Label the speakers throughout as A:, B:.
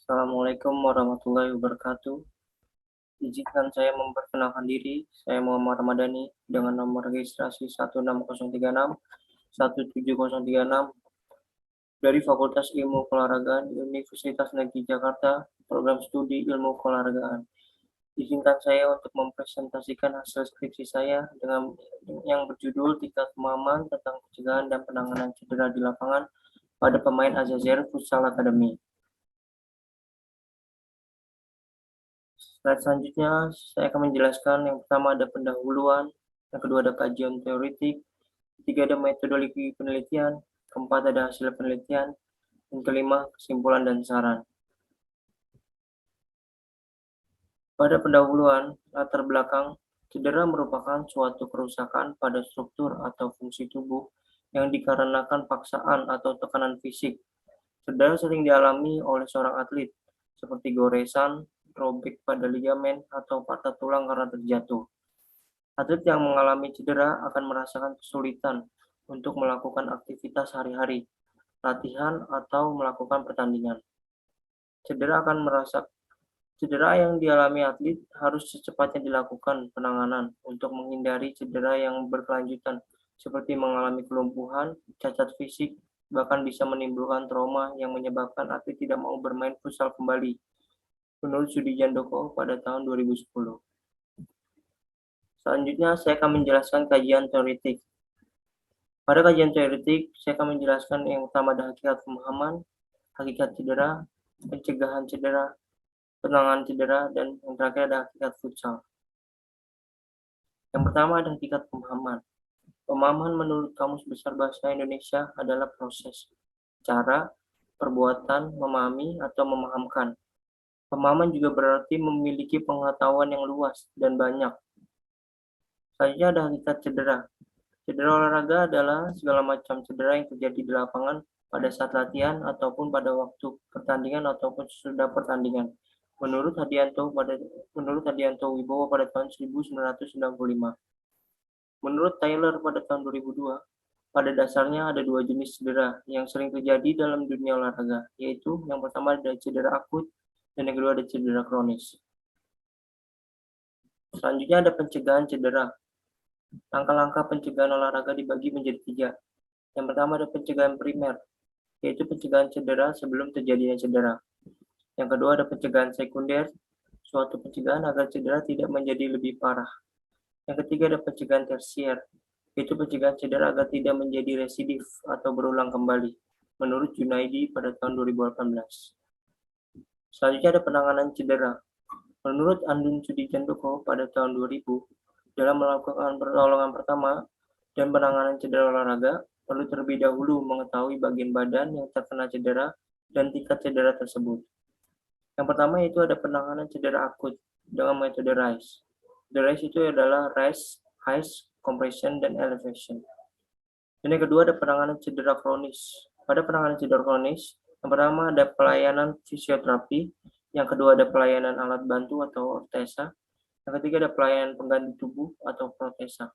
A: Assalamualaikum warahmatullahi wabarakatuh. Izinkan saya memperkenalkan diri. Saya Muhammad Ramadhani dengan nomor registrasi 16036 17036 dari Fakultas Ilmu Keolahragaan Universitas Negeri Jakarta, Program Studi Ilmu Keolahragaan. Izinkan saya untuk mempresentasikan hasil skripsi saya dengan yang berjudul Tingkat Pemahaman tentang Pencegahan dan Penanganan Cedera di Lapangan pada Pemain Al-Jazair Futsal Academy. Slide selanjutnya, saya akan menjelaskan yang pertama ada pendahuluan, yang kedua ada kajian teoretik, ketiga ada metodologi penelitian, keempat ada hasil penelitian, dan kelima kesimpulan dan saran. Pada pendahuluan, latar belakang, cedera merupakan suatu kerusakan pada struktur atau fungsi tubuh yang dikarenakan paksaan atau tekanan fisik. Cedera sering dialami oleh seorang atlet, seperti goresan, robek pada ligamen, atau patah tulang karena terjatuh. Atlet yang mengalami cedera akan merasakan kesulitan untuk melakukan aktivitas sehari-hari, latihan, atau melakukan pertandingan. Cedera yang dialami atlet harus secepatnya dilakukan penanganan untuk menghindari cedera yang berkelanjutan, seperti mengalami kelumpuhan, cacat fisik, bahkan bisa menimbulkan trauma yang menyebabkan atlet tidak mau bermain futsal kembali, menurut Sudi Jandoko pada tahun 2010. Selanjutnya, saya akan menjelaskan kajian teoretik. Pada kajian teoretik, saya akan menjelaskan yang utama ada hakikat pemahaman, hakikat cedera, pencegahan cedera, penanganan cedera, dan yang terakhir ada hakikat futsal. Yang pertama ada hakikat pemahaman. Pemahaman menurut Kamus Besar Bahasa Indonesia adalah proses, cara, perbuatan, memahami, atau memahamkan. Pemahaman juga berarti memiliki pengetahuan yang luas dan banyak. Selanjutnya ada hakikat cedera. Cedera olahraga adalah segala macam cedera yang terjadi di lapangan pada saat latihan ataupun pada waktu pertandingan ataupun sesudah pertandingan. Menurut Hadianto Wibowo pada tahun 1995. Menurut Taylor pada tahun 2002, pada dasarnya ada dua jenis cedera yang sering terjadi dalam dunia olahraga, yaitu yang pertama ada cedera akut dan yang kedua ada cedera kronis. Selanjutnya ada pencegahan cedera. Langkah-langkah pencegahan olahraga dibagi menjadi tiga. Yang pertama ada pencegahan primer, yaitu pencegahan cedera sebelum terjadinya cedera. Yang kedua ada pencegahan sekunder, suatu pencegahan agar cedera tidak menjadi lebih parah. Yang ketiga ada pencegahan tersier, yaitu pencegahan cedera agar tidak menjadi residif atau berulang kembali, menurut Junaidi pada tahun 2018. Selanjutnya ada penanganan cedera. Menurut Andun Sudijandoko pada tahun 2000, dalam melakukan pertolongan pertama dan penanganan cedera olahraga, perlu terlebih dahulu mengetahui bagian badan yang terkena cedera dan tingkat cedera tersebut. Yang pertama itu ada penanganan cedera akut dengan metode RICE. RICE itu adalah Rest, Ice, Compression, dan Elevation. Dan yang kedua ada penanganan cedera kronis. Pada penanganan cedera kronis, yang pertama ada pelayanan fisioterapi, yang kedua ada pelayanan alat bantu atau ortesa, yang ketiga ada pelayanan pengganti tubuh atau protesa.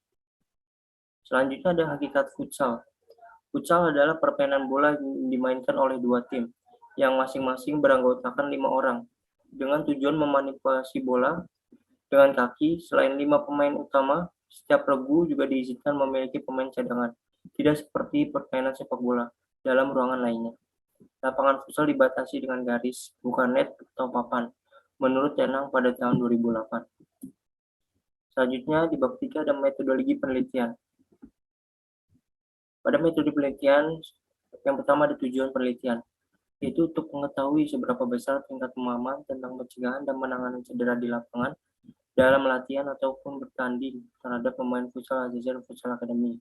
A: Selanjutnya ada hakikat futsal. Futsal adalah permainan bola yang dimainkan oleh dua tim, yang masing-masing beranggotakan 5 orang, dengan tujuan memanipulasi bola dengan kaki. Selain 5 pemain utama, setiap regu juga diizinkan memiliki pemain cadangan, tidak seperti permainan sepak bola dalam ruangan lainnya. Lapangan futsal dibatasi dengan garis, bukan net atau papan, menurut Tenang pada tahun 2008. Selanjutnya, di bab 3 ada metodologi penelitian. Pada metode penelitian, yang pertama ada tujuan penelitian, yaitu untuk mengetahui seberapa besar tingkat pemahaman tentang pencegahan dan penanganan cedera di lapangan dalam latihan ataupun bertanding terhadap pemain futsal Al-Jazair Futsal Academy.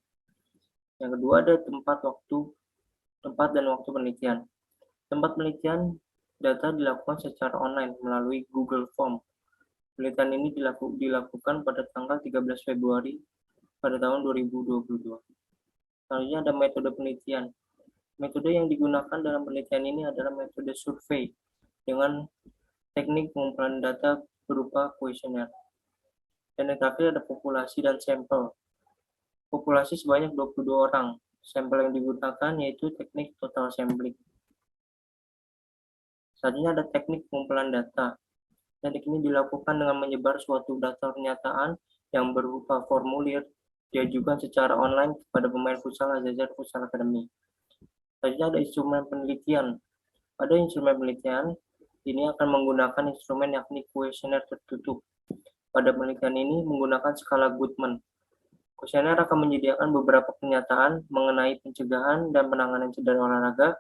A: Yang kedua ada tempat dan waktu penelitian. Tempat penelitian data dilakukan secara online melalui Google Form. Penelitian ini dilakukan pada tanggal 13 Februari pada tahun 2022. Selanjutnya ada metode penelitian. Metode yang digunakan dalam penelitian ini adalah metode survei dengan teknik pengumpulan data berupa kuesioner. Dan yang terakhir ada populasi dan sampel. Populasi sebanyak 22 orang. Sampel yang digunakan yaitu teknik total sampling. Selanjutnya ada teknik pengumpulan data. Teknik ini dilakukan dengan menyebar suatu data pernyataan yang berupa formulir diajukan secara online kepada pemain futsal Al-Jazair Futsal Academy. Selanjutnya ada instrumen penelitian. Pada instrumen penelitian, ini akan menggunakan instrumen yakni kuesioner tertutup. Pada penelitian ini menggunakan skala Goodman. Kuesioner akan menyediakan beberapa pernyataan mengenai pencegahan dan penanganan cedera olahraga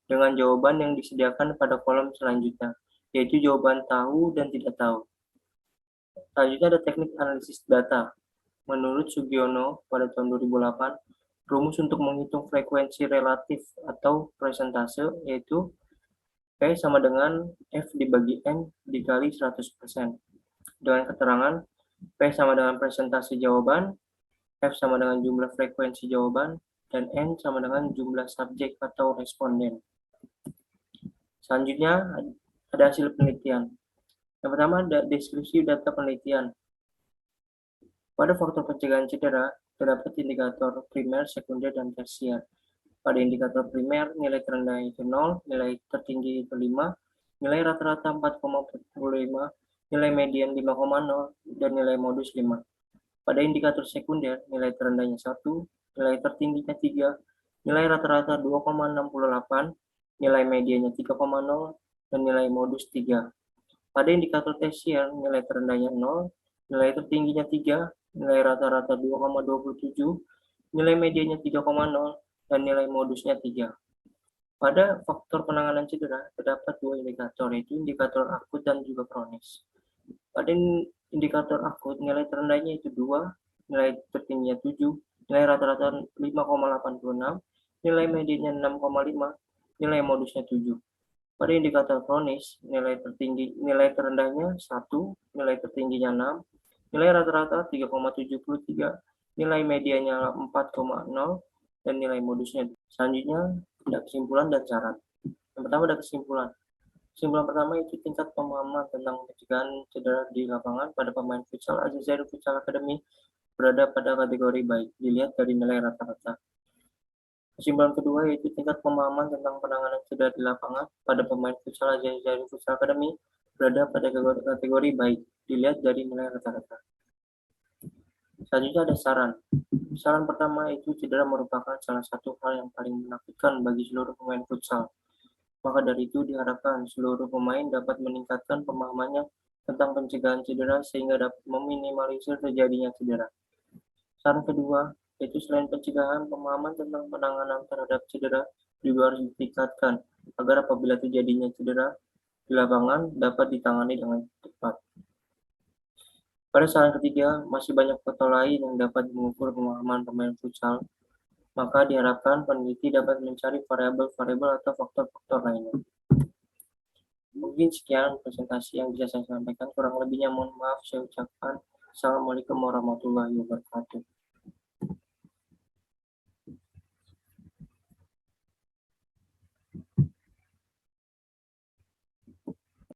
A: dengan jawaban yang disediakan pada kolom selanjutnya, yaitu jawaban tahu dan tidak tahu. Selanjutnya ada teknik analisis data. Menurut Sugiono pada tahun 2008, rumus untuk menghitung frekuensi relatif atau persentase yaitu P sama dengan F dibagi N dikali 100%. Dengan keterangan P sama dengan persentase jawaban, F sama dengan jumlah frekuensi jawaban, dan N sama dengan jumlah subjek atau responden. Selanjutnya ada hasil penelitian. Yang pertama ada deskripsi data penelitian. Pada faktor pencegahan cedera, terdapat indikator primer, sekunder, dan tersier. Pada indikator primer, nilai terendah itu 0, nilai tertinggi itu 5, nilai rata-rata 4,45, nilai median 5,0, dan nilai modus 5. Pada indikator sekunder, nilai terendahnya 1, nilai tertingginya 3, nilai rata-rata 2,68, nilai mediannya 3,0, dan nilai modus 3. Pada indikator tersier, nilai terendahnya 0, nilai tertingginya 3, nilai rata-rata 2,27, nilai mediannya 3,0, dan nilai modusnya 3. Pada faktor penanganan cedera, terdapat dua indikator, yaitu indikator akut dan juga kronis. Pada indikator akut, nilai terendahnya itu 2, nilai tertingginya 7, nilai rata-rata 5,86, nilai mediannya 6,5, nilai modusnya 7. Pada indikator kronis, nilai terendahnya 1, nilai tertingginya 6, nilai rata-rata 3,73, nilai medianya 4,0, dan nilai modusnya. Selanjutnya, ada kesimpulan dan syarat. Yang pertama ada kesimpulan. Kesimpulan pertama itu tingkat pemahaman tentang pencegahan cedera di lapangan pada pemain futsal Al-Jazair Futsal Academy berada pada kategori baik, dilihat dari nilai rata-rata. Kesimpulan kedua yaitu tingkat pemahaman tentang penanganan cedera di lapangan pada pemain futsal Al-Jazair Futsal Academy berada pada kategori baik, dilihat dari nilai rata-rata. Selanjutnya ada saran. Saran pertama itu cedera merupakan salah satu hal yang paling menakutkan bagi seluruh pemain futsal. Maka dari itu diharapkan seluruh pemain dapat meningkatkan pemahamannya tentang pencegahan cedera sehingga dapat meminimalisir terjadinya cedera. Saran kedua, yaitu selain pencegahan, pemahaman tentang penanganan terhadap cedera juga harus ditingkatkan agar apabila terjadinya cedera di lapangan dapat ditangani dengan tepat. Pada saran ketiga, masih banyak faktor lain yang dapat mengukur pemahaman pemain futsal, maka diharapkan peneliti dapat mencari variabel-variabel atau faktor-faktor lainnya. Mungkin sekian presentasi yang bisa saya sampaikan, kurang lebihnya mohon maaf saya ucapkan. Assalamualaikum warahmatullahi wabarakatuh.